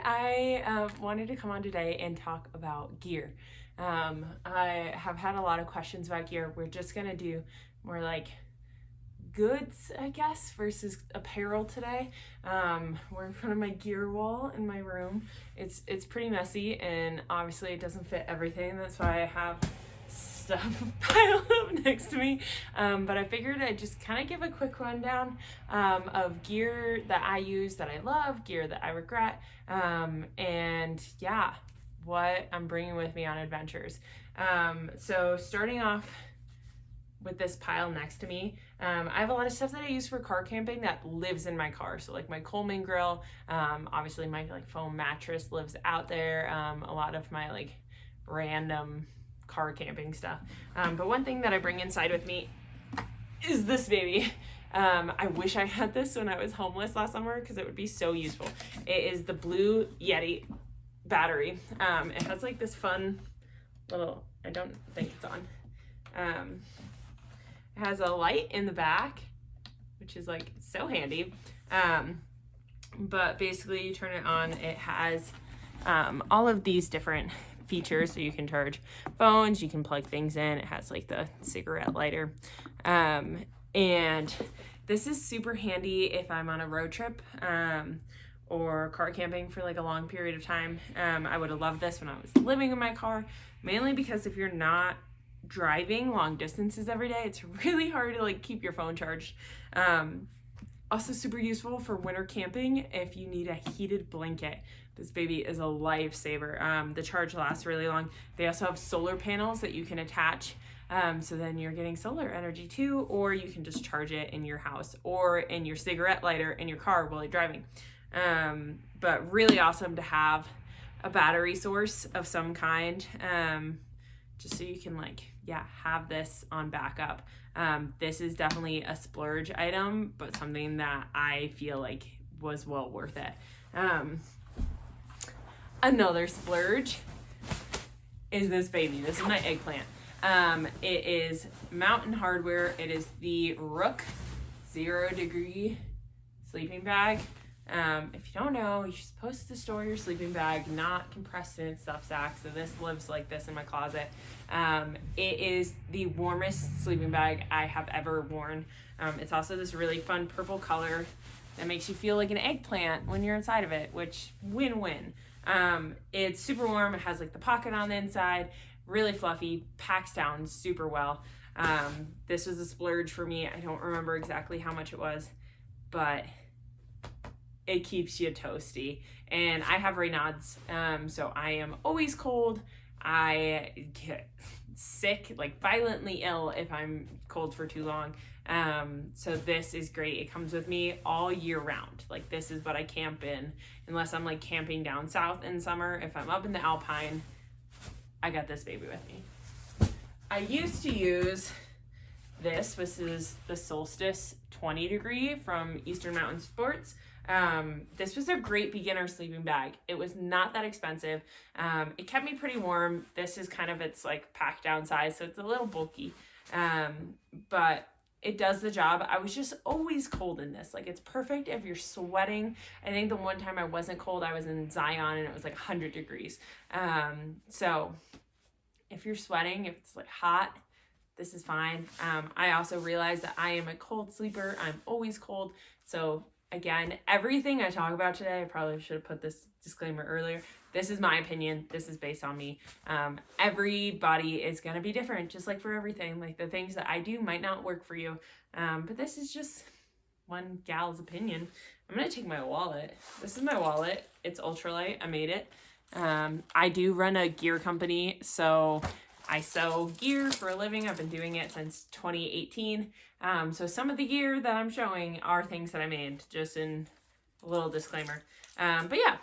I wanted to come on today and talk about gear. I have had a lot of questions about gear. We're just gonna do more like goods, I guess, versus apparel today. We're in front of my gear wall in my room. It's pretty messy, and obviously it doesn't fit everything. That's why I have stuff piled up next to me. But I figured I'd just kind of give a quick rundown of gear that I use, that I love, gear that I regret, and yeah, what I'm bringing with me on adventures. So starting off with this pile next to me, I have a lot of stuff that I use for car camping that lives in my car. So like my Coleman grill, obviously my like foam mattress lives out there. A lot of my like random car camping stuff. But one thing that I bring inside with me is this baby. I wish I had this when I was homeless last summer because it would be so useful. It is the Blue Yeti battery. It has like this fun little, I don't think it's on. It has a light in the back, which is like so handy. But basically you turn it on, it has all of these different features. So you can charge phones, you can plug things in. It has like the cigarette lighter. And this is super handy if I'm on a road trip or car camping for like a long period of time. I would have loved this when I was living in my car, mainly because if you're not driving long distances every day, it's really hard to like keep your phone charged. Also super useful for winter camping if you need a heated blanket. This baby is a lifesaver. The charge lasts really long. They also have solar panels that you can attach. So then you're getting solar energy too, or you can just charge it in your house or in your cigarette lighter in your car while you're driving. But really awesome to have a battery source of some kind, just so you can like, yeah, have this on backup. This is definitely a splurge item, but something that I feel like was well worth it. Another splurge is this baby. This is my eggplant. It is Mountain Hardwear. It is the Rook 0 degree sleeping bag. If you don't know, you're supposed to store your sleeping bag not compressed in its stuff sack. So this lives like this in my closet. It is the warmest sleeping bag I have ever worn. It's also this really fun purple color that makes you feel like an eggplant when you're inside of it, which win-win. It's super warm. It has like the pocket on the inside, really fluffy, packs down super well. This was a splurge for me. I don't remember exactly how much it was, but it keeps you toasty. And I have Raynaud's, so I am always cold. I get sick, like violently ill if I'm cold for too long. So this is great. It comes with me all year round. Like this is what I camp in, unless I'm like camping down south in summer. If I'm up in the Alpine, I got this baby with me. I used to use this. This is the Solstice 20 degree from Eastern Mountain Sports. This was a great beginner sleeping bag. It was not that expensive. It kept me pretty warm. This is kind of its like pack down size, so it's a little bulky. But it does the job. I was just always cold in this. Like it's perfect if you're sweating. I think the one time I wasn't cold, I was in Zion and it was like 100 degrees. So if you're sweating, if it's like hot, this is fine. I also realized that I am a cold sleeper. I'm always cold. So again, everything I talk about today, I probably should have put this disclaimer earlier. This is my opinion. This is based on me. Everybody is going to be different, just like for everything. Like the things that I do might not work for you. But this is just one gal's opinion. I'm going to take my wallet. This is my wallet. It's ultralight. I made it. I do run a gear company, so I sew gear for a living. I've been doing it since 2018. So some of the gear that I'm showing are things that I made, just in a little disclaimer. But yeah,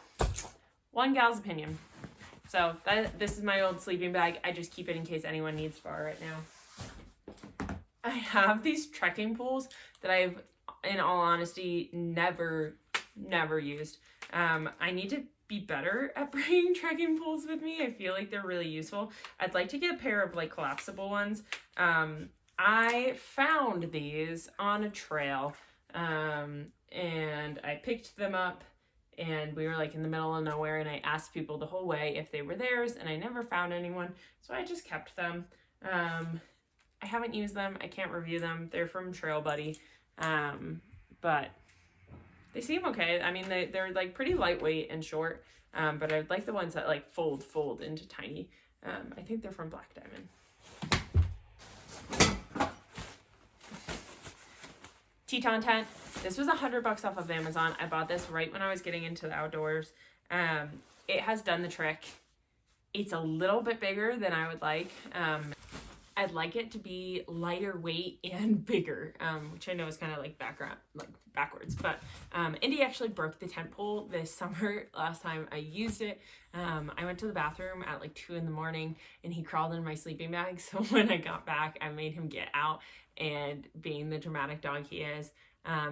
one gal's opinion. So this is my old sleeping bag. I just keep it in case anyone needs to borrow it now. I have these trekking poles that I've, in all honesty, never used. I need to be better at bringing trekking poles with me. I feel like they're really useful. I'd like to get a pair of like collapsible ones. I found these on a trail, and I picked them up and we were like in the middle of nowhere, and I asked people the whole way if they were theirs, and I never found anyone, so I just kept them. I haven't used them. I can't review them. They're from Trail Buddy, but they seem okay. I mean, they're like pretty lightweight and short, but I like the ones that like fold into tiny. I think they're from Black Diamond. Teton tent. This was $100 off of Amazon. I bought this right when I was getting into the outdoors. It has done the trick. It's a little bit bigger than I would like. I'd like it to be lighter weight and bigger, which I know is kind of like backwards. But Indy actually broke the tent pole this summer. Last time I used it, I went to the bathroom at like 2 in the morning, and he crawled in my sleeping bag. So when I got back, I made him get out, and being the dramatic dog he is, I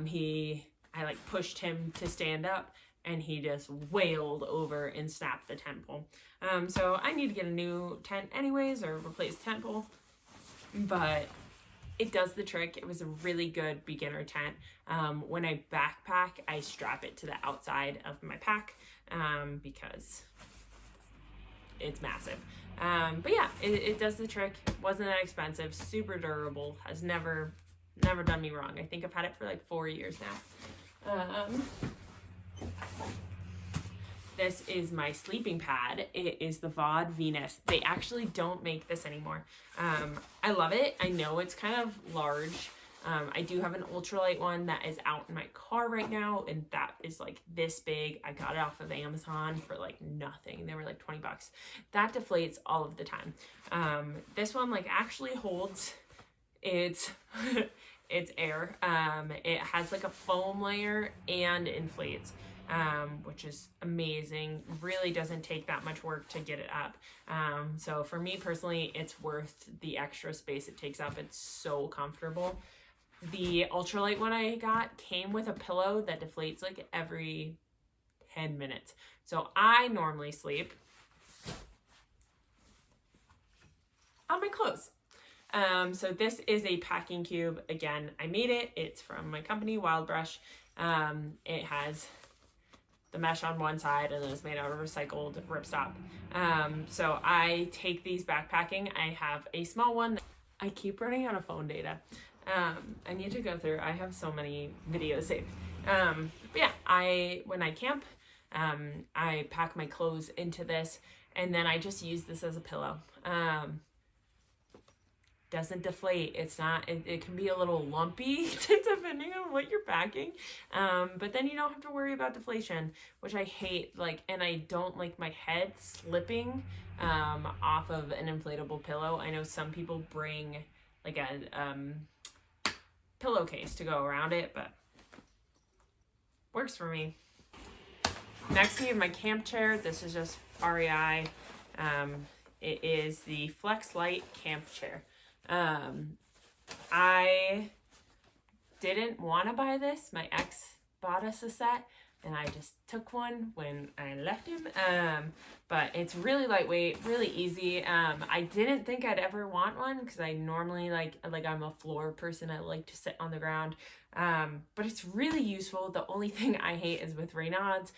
like pushed him to stand up, and he just wailed over and snapped the tent pole. So I need to get a new tent anyways, or replace the tent pole. But it does the trick. It was a really good beginner tent. When I backpack, I strap it to the outside of my pack because it's massive. But yeah, it does the trick. Wasn't that expensive, super durable, has never done me wrong. I think I've had it for like 4 years now. This is my sleeping pad. It is the VOD Venus. They actually don't make this anymore. I love it. I know it's kind of large. I do have an ultralight one that is out in my car right now, and that is like this big. I got it off of Amazon for like nothing. They were like $20. That deflates all of the time. This one like actually holds its its air. It has like a foam layer and inflates. Which is amazing. Really doesn't take that much work to get it up. So for me personally, it's worth the extra space it takes up. It's so comfortable. The ultralight one I got came with a pillow that deflates like every 10 minutes. So I normally sleep on my clothes. So this is a packing cube. Again, I made it. It's from my company, Wild Brush. It has the mesh on one side, and then it's made out of recycled ripstop. So I take these backpacking. I have a small one. I keep running out of phone data. I need to go through. I have so many videos saved. But yeah, when I camp, I pack my clothes into this, and then I just use this as a pillow. Doesn't deflate. It's not, it can be a little lumpy depending on what you're packing. But then you don't have to worry about deflation, which I hate. Like, and I don't like my head slipping off of an inflatable pillow. I know some people bring like a pillowcase to go around it, but works for me. Next we have my camp chair. This is just REI. It is the Flex Light camp chair. I didn't want to buy this. My ex bought us a set, and I just took one when I left him. But it's really lightweight, really easy. I didn't think I'd ever want one because I normally like I'm a floor person. I like to sit on the ground. But it's really useful. The only thing I hate is with Reynolds,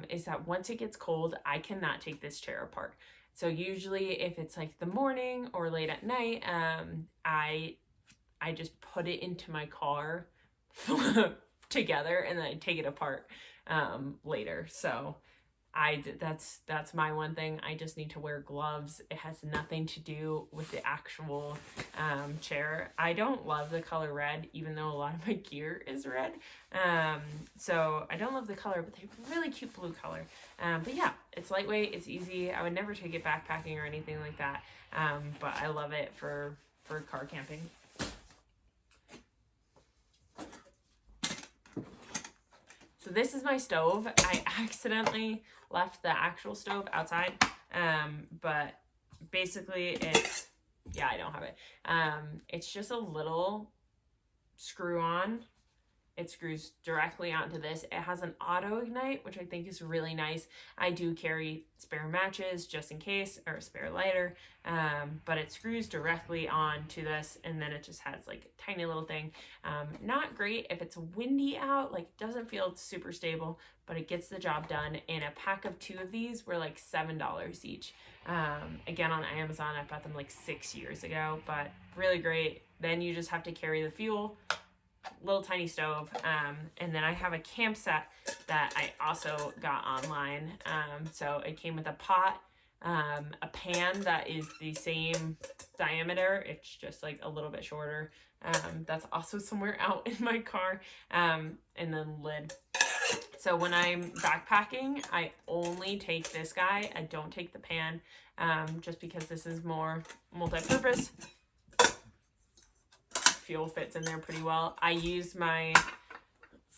is that once it gets cold, I cannot take this chair apart. So usually if it's like the morning or late at night, I just put it into my car together, and then I take it apart later. So that's my one thing. I just need to wear gloves. It has nothing to do with the actual chair. I don't love the color red, even though a lot of my gear is red. So I don't love the color, but they have a really cute blue color. But yeah, it's lightweight, it's easy. I would never take it backpacking or anything like that. But I love it for car camping. So this is my stove. I accidentally left the actual stove outside, but basically I don't have it. It's just a little screw on. it screws directly onto this. It has an auto ignite, which I think is really nice. I do carry spare matches just in case, or a spare lighter, but it screws directly onto this, and then it just has like a tiny little thing. Not great if it's windy out, like it doesn't feel super stable, but it gets the job done. And a pack of 2 of these were like $7 each. Again, on Amazon, I bought them like 6 years ago, but really great. Then you just have to carry the fuel, little tiny stove, and then I have a camp set that I also got online. So it came with a pot, a pan that is the same diameter, it's just like a little bit shorter. That's also somewhere out in my car, and then lid. So when I'm backpacking, I only take this guy. I don't take the pan, just because this is more multi-purpose. Fuel fits in there pretty well. I use my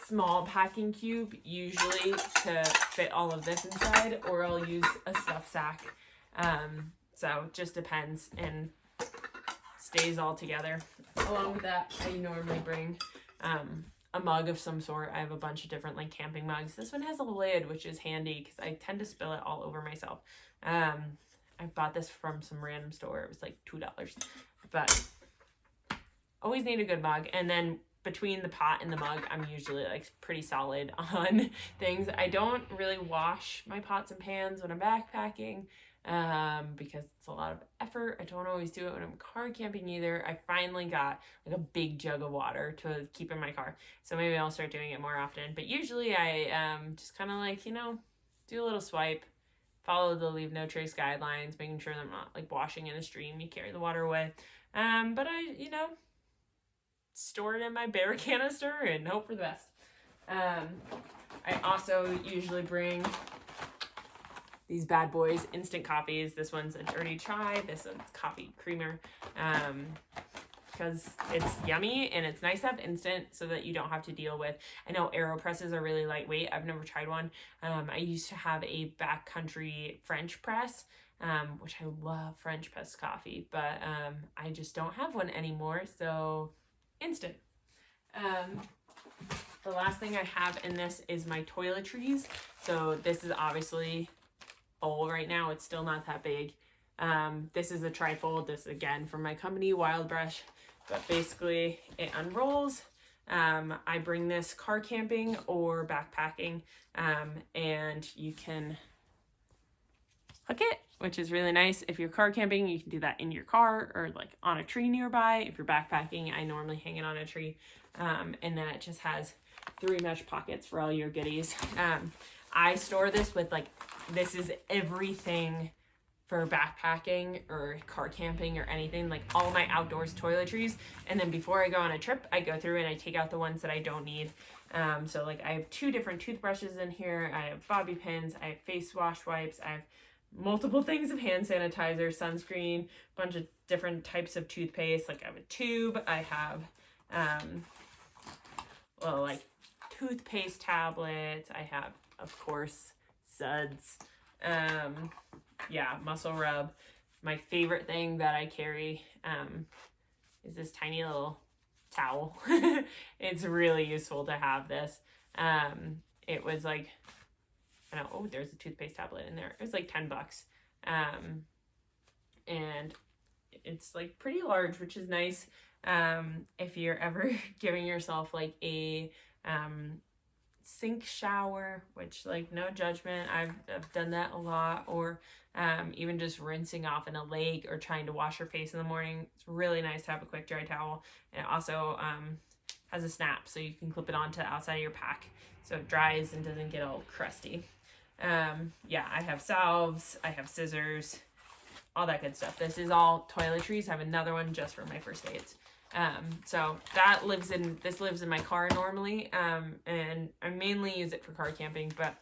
small packing cube usually to fit all of this inside, or I'll use a stuff sack. So it just depends and stays all together. Along with that, I normally bring a mug of some sort. I have a bunch of different like camping mugs. This one has a lid, which is handy because I tend to spill it all over myself. I bought this from some random store. It was like $2, but always need a good mug. And then between the pot and the mug, I'm usually like pretty solid on things. I don't really wash my pots and pans when I'm backpacking, because it's a lot of effort. I don't always do it when I'm car camping either. I finally got like a big jug of water to keep in my car, so maybe I'll start doing it more often. But usually I just kind of like, do a little swipe, follow the leave no trace guidelines, making sure that I'm not like washing in a stream. You carry the water away, but I store it in my bear canister and hope for the best. I also usually bring these bad boys, instant coffees. This one's a dirty chai, this one's coffee creamer, because it's yummy and it's nice to have instant so that you don't have to deal with, I know AeroPresses are really lightweight. I've never tried one. I used to have a backcountry French press, which I love French press coffee, but I just don't have one anymore, so instant. The last thing I have in this is my toiletries. So this is obviously full right now. It's still not that big. This is a trifold. This again from my company, Wild Brush, but basically it unrolls. I bring this car camping or backpacking, and you can hook it, which is really nice. If you're car camping, you can do that in your car or like on a tree nearby. If you're backpacking, I normally hang it on a tree. And then it just has 3 mesh pockets for all your goodies. I store this with this is everything for backpacking or car camping or anything, like all my outdoors toiletries. And then before I go on a trip, I go through and I take out the ones that I don't need. So like I have 2 different toothbrushes in here. I have bobby pins. I have face wash wipes. I have multiple things of hand sanitizer, sunscreen, a bunch of different types of toothpaste. Like I have a tube. I have, toothpaste tablets. I have, of course, suds. Muscle rub. My favorite thing that I carry is this tiny little towel. It's really useful to have this. It was like, there's a toothpaste tablet in there. It was like $10. And it's like pretty large, which is nice. If you're ever giving yourself like a sink shower, which like no judgment, I've done that a lot, or even just rinsing off in a lake or trying to wash your face in the morning, it's really nice to have a quick dry towel. And it also has a snap, so you can clip it onto the outside of your pack so it dries and doesn't get all crusty. I have salves, I have scissors, all that good stuff. This is all toiletries. I have another one just for my first aids. So this lives in my car normally, and I mainly use it for car camping, but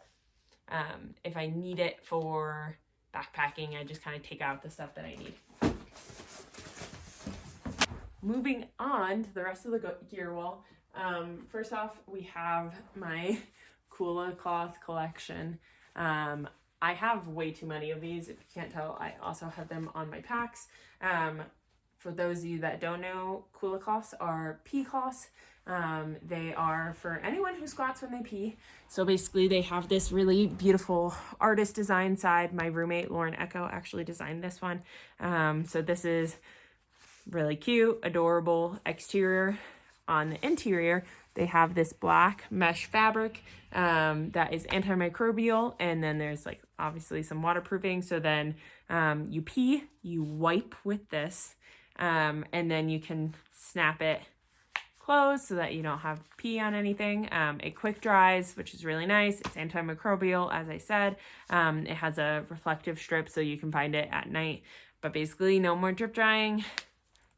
if I need it for backpacking, I just kind of take out the stuff that I need. Moving on to the rest of the gear wall. First off, we have my Kula cloth collection. I have way too many of these. If you can't tell, I also have them on my packs. for those of you that don't know, culottes are pee cloths. They are for anyone who squats when they pee. So basically they have this really beautiful artist design side. My roommate, Lauren Echo, actually designed this one. So this is really cute, adorable exterior. On the interior, they have this black mesh fabric that is antimicrobial, and then there's like obviously some waterproofing. So then you pee, you wipe with this, and then you can snap it closed so that you don't have pee on anything. It quick dries, which is really nice. It's antimicrobial, as I said. It has a reflective strip so you can find it at night. But basically, no more drip drying.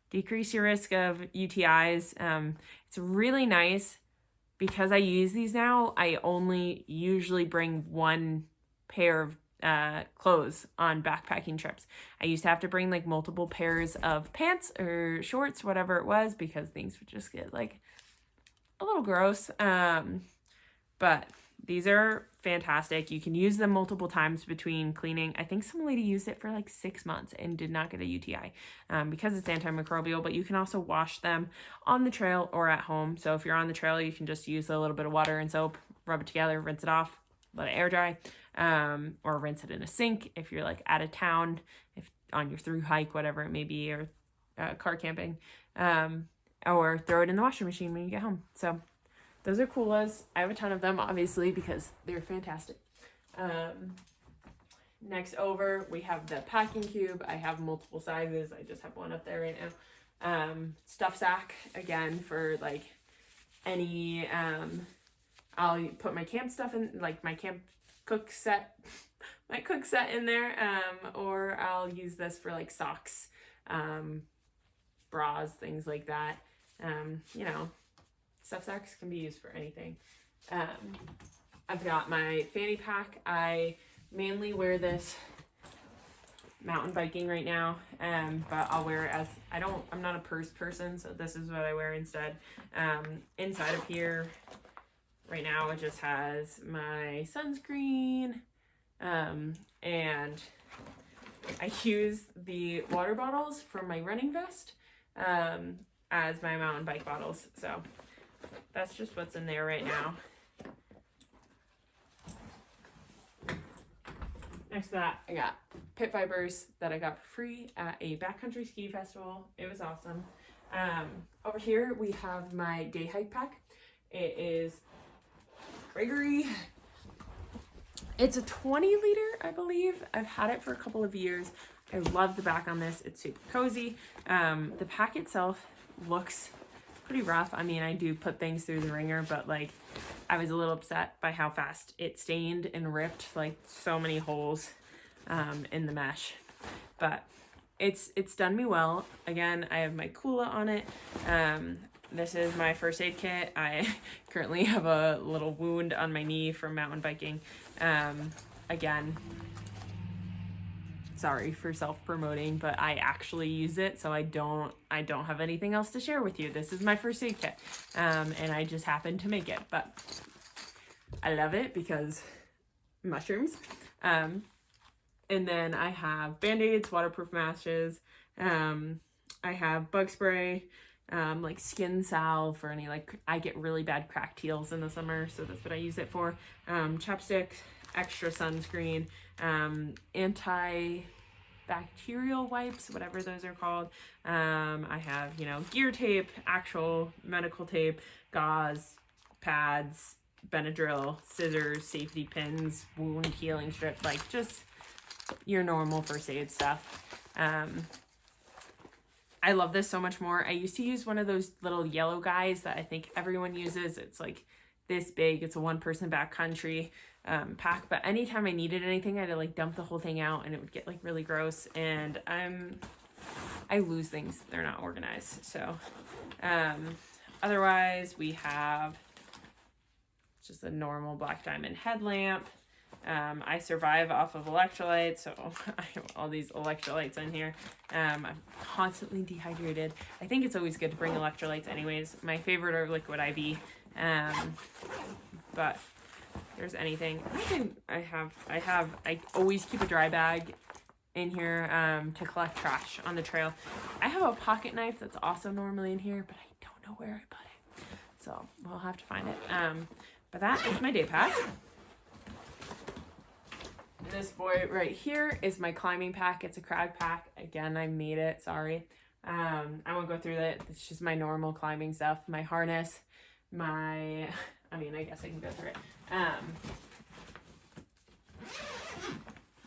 Decrease your risk of UTIs. It's really nice because I use these now. I only usually bring one pair of clothes on backpacking trips. I used to have to bring like multiple pairs of pants or shorts, whatever it was, because things would just get like a little gross. But these are fantastic. You can use them multiple times between cleaning. I think some lady used it for like 6 months and did not get a UTI because it's antimicrobial, but you can also wash them on the trail or at home. So if you're on the trail, you can just use a little bit of water and soap, rub it together, rinse it off, let it air dry, or rinse it in a sink if you're like out of town, if on your through hike, whatever it may be, or car camping, or throw it in the washing machine when you get home. So those are Coolas. I have a ton of them, obviously, because they're fantastic. Next over, we have the packing cube. I have multiple sizes. I just have one up there right now. Stuff sack, again, for like any, I'll put my camp stuff in, like my camp cook set, my cook set in there, or I'll use this for like socks, bras, things like that. You know, stuff sacks can be used for anything. I've got my fanny pack. I mainly wear this mountain biking right now, but I'll wear it as, I'm not a purse person, so this is what I wear instead. Inside of here right now, it just has my sunscreen, and I use the water bottles from my running vest as my mountain bike bottles. So that's just what's in there right now. Next to that, I got pit fibers that I got for free at a backcountry ski festival. It was awesome. Over here, we have my day hike pack. It is Gregory. It's a 20 liter, I believe. I've had it for a couple of years. I love the back on this. It's super cozy. The pack itself looks pretty rough. I mean, I do put things through the ringer, but like I was a little upset by how fast it stained and ripped, like so many holes in the mesh. But it's done me well. Again, I have my Kula on it. This is my first aid kit. I currently have a little wound on my knee from mountain biking. Again, sorry for self-promoting, but I actually use it, so I don't have anything else to share with you. This is my first aid kit, and I just happened to make it, but I love it because mushrooms. And then I have Band-Aids, waterproof matches. I have bug spray, like skin salve for any, like, I get really bad cracked heels in the summer, so that's what I use it for. Chapstick, extra sunscreen, antibacterial wipes, whatever those are called. I have, gear tape, actual medical tape, gauze, pads, Benadryl, scissors, safety pins, wound healing strip, like just your normal first aid stuff. I love this so much more. I used to use one of those little yellow guys that I think everyone uses. It's like this big. It's a one-person backcountry pack, but anytime I needed anything, I had to like dump the whole thing out, and it would get like really gross, and I lose things. They're not organized. So otherwise, we have just a normal black diamond headlamp. I survive off of electrolytes, so I have all these electrolytes in here. I'm constantly dehydrated. I think it's always good to bring electrolytes anyways. My favorite are liquid IV, but if there's anything, I always keep a dry bag in here to collect trash on the trail. I have a pocket knife that's also normally in here, but I don't know where I put it. So we'll have to find it. But that is my day pack. This boy right here is my climbing pack. It's a crag pack. Again, I made it, sorry. I won't go through that. It's just my normal climbing stuff. My harness, I guess I can go through it.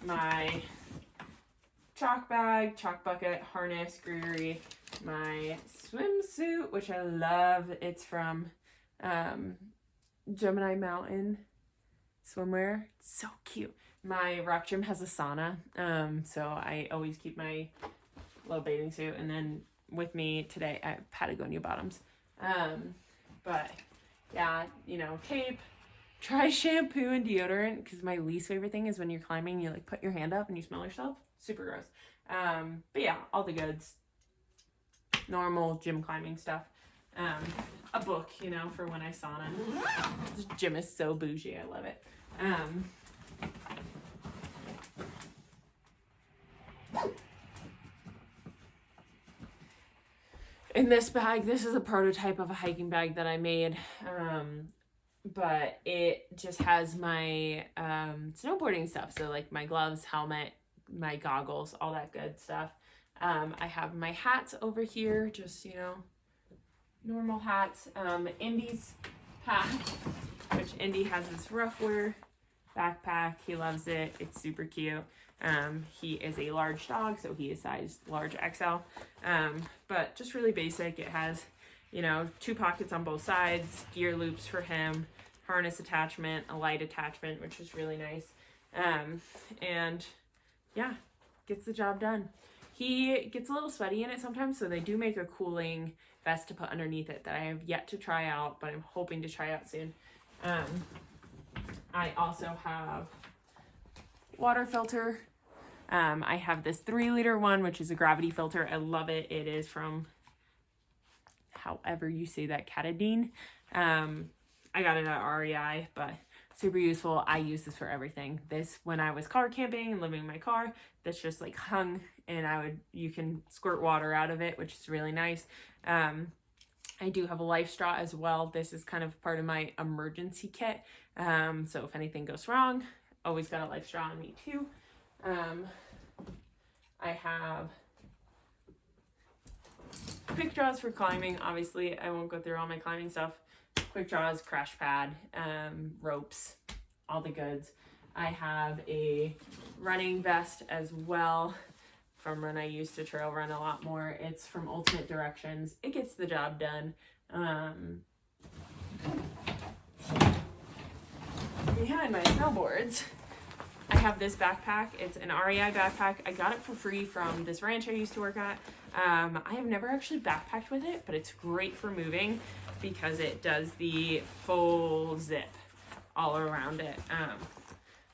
My chalk bag, chalk bucket, harness, greenery, my swimsuit, which I love. It's from Gemini Mountain swimwear. It's so cute. My rock gym has a sauna, so I always keep my little bathing suit. And then with me today, I have Patagonia bottoms. But yeah, tape. Try shampoo and deodorant, because my least favorite thing is when you're climbing, you like put your hand up and you smell yourself. Super gross. But yeah, all the goods. Normal gym climbing stuff. A book, for when I sauna. This gym is so bougie. I love it. In this bag, this is a prototype of a hiking bag that I made. But it just has my snowboarding stuff. So like my gloves, helmet, my goggles, all that good stuff. I have my hats over here, just, normal hats. Indy's pack, which Indy has this rough wear backpack. He loves it. It's super cute. He is a large dog, so he is size large XL. But just really basic. It has, 2 pockets on both sides, gear loops for him, harness attachment, a light attachment, which is really nice. And yeah, gets the job done. He gets a little sweaty in it sometimes, so they do make a cooling vest to put underneath it that I have yet to try out, but I'm hoping to try out soon. I also have water filter. I have this 3-liter one, which is a gravity filter. I love it. It is from, however you say that, Katadine. I got it at REI, but super useful. I use this for everything. This, when I was car camping and living in my car, this just like hung, and you can squirt water out of it, which is really nice. I do have a life straw as well. This is kind of part of my emergency kit. So if anything goes wrong, always got a life straw on me too. I have quick draws for climbing. Obviously, I won't go through all my climbing stuff. Quick draws, crash pad, ropes, all the goods. I have a running vest as well from when I used to trail run a lot more. It's from Ultimate Directions. It gets the job done. Behind my snowboards, I have this backpack. It's an REI backpack. I got it for free from this ranch I used to work at. I have never actually backpacked with it, but it's great for moving because it does the full zip all around it.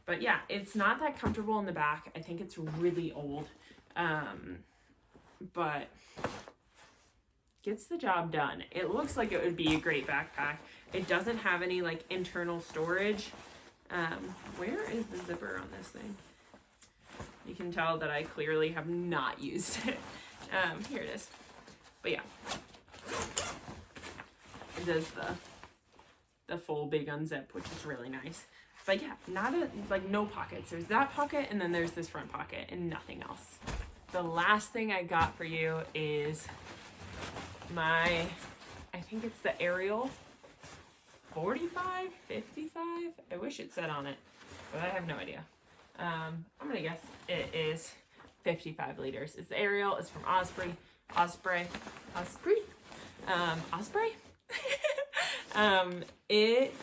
But yeah, it's not that comfortable in the back. I think it's really old, but gets the job done. It looks like it would be a great backpack. It doesn't have any like internal storage. Where is the zipper on this thing? You can tell that I clearly have not used it. Here it is. But yeah, it does the full big unzip, which is really nice. But yeah, no pockets. There's that pocket, and then there's this front pocket, and nothing else. The last thing I got for you is I think it's the Ariel 45, 55. I wish it said on it, but I have no idea. I'm gonna guess it is 55 liters. It's the Ariel. It's from Osprey. It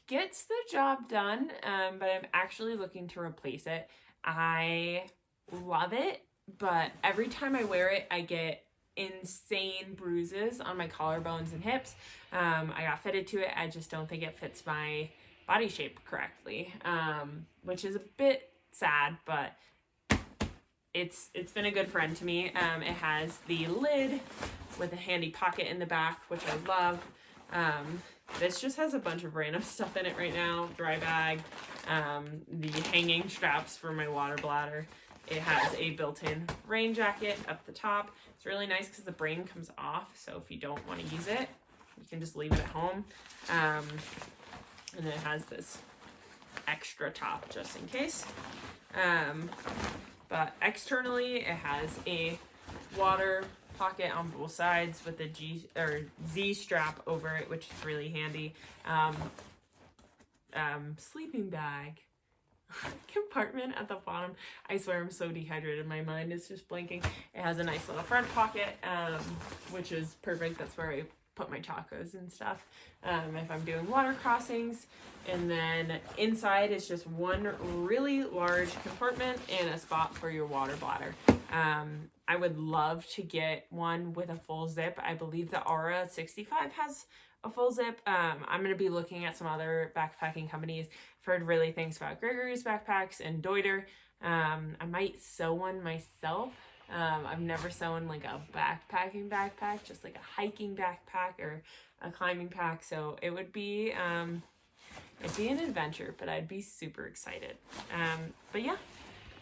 gets the job done, but I'm actually looking to replace it. I love it, but every time I wear it, I get insane bruises on my collarbones and hips. I got fitted to it. I just don't think it fits my body shape correctly, which is a bit sad, but it's been a good friend to me. It has the lid with a handy pocket in the back, which I love. This just has a bunch of random stuff in it right now. Dry bag, the hanging straps for my water bladder. It has a built-in rain jacket up the top. It's really nice because the brain comes off, so if you don't want to use it, you can just leave it at home. And then it has this extra top just in case. But externally, it has a water pocket on both sides with a Z strap over it, which is really handy. Sleeping bag compartment at the bottom. I swear I'm so dehydrated. My mind is just blanking. It has a nice little front pocket, which is perfect. That's where I put my tacos and stuff if I'm doing water crossings. And then inside is just one really large compartment and a spot for your water bladder. I would love to get one with a full zip. I believe the Aura 65 has a full zip. I'm going to be looking at some other backpacking companies. I've heard really things about Gregory's backpacks and Deuter. I might sew one myself. I've never sewn like a backpacking backpack, just like a hiking backpack or a climbing pack. So it would be, it'd be an adventure, but I'd be super excited. But yeah,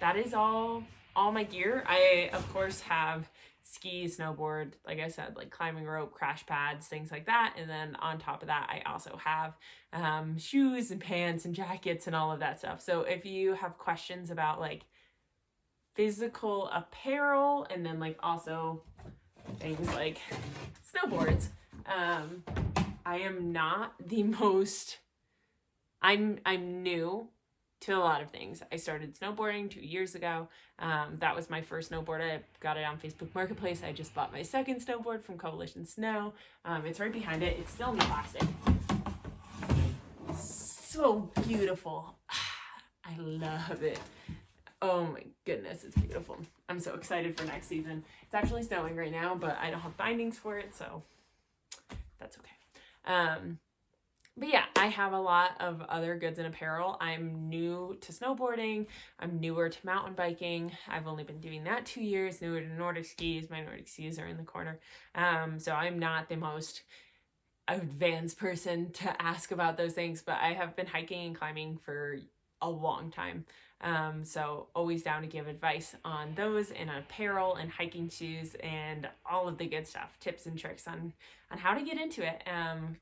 that is all my gear. I, of course, have ski, snowboard, like I said, like climbing rope, crash pads, things like that. And then on top of that, I also have shoes and pants and jackets and all of that stuff. So if you have questions about like physical apparel and then like also things like snowboards, I am not the most, I'm new to a lot of things. I started snowboarding 2 years ago. That was my first snowboard. I got it on Facebook Marketplace. I just bought my second snowboard from Coalition Snow. It's right behind it. It's still in plastic. It's so beautiful. I love it. Oh my goodness, it's beautiful. I'm so excited for next season. It's actually snowing right now, but I don't have bindings for it, so that's okay. But yeah, I have a lot of other goods and apparel. I'm new to snowboarding. I'm newer to mountain biking. I've only been doing that 2 years, newer to Nordic skis. My Nordic skis are in the corner. So I'm not the most advanced person to ask about those things, but I have been hiking and climbing for a long time. So always down to give advice on those and apparel and hiking shoes and all of the good stuff, tips and tricks on how to get into it.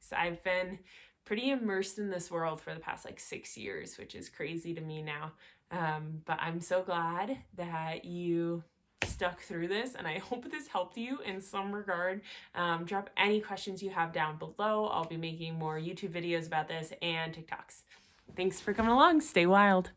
So I've been pretty immersed in this world for the past like 6 years, which is crazy to me now. But I'm so glad that you stuck through this, and I hope this helped you in some regard. Drop any questions you have down below. I'll be making more YouTube videos about this and TikToks. Thanks for coming along. Stay wild.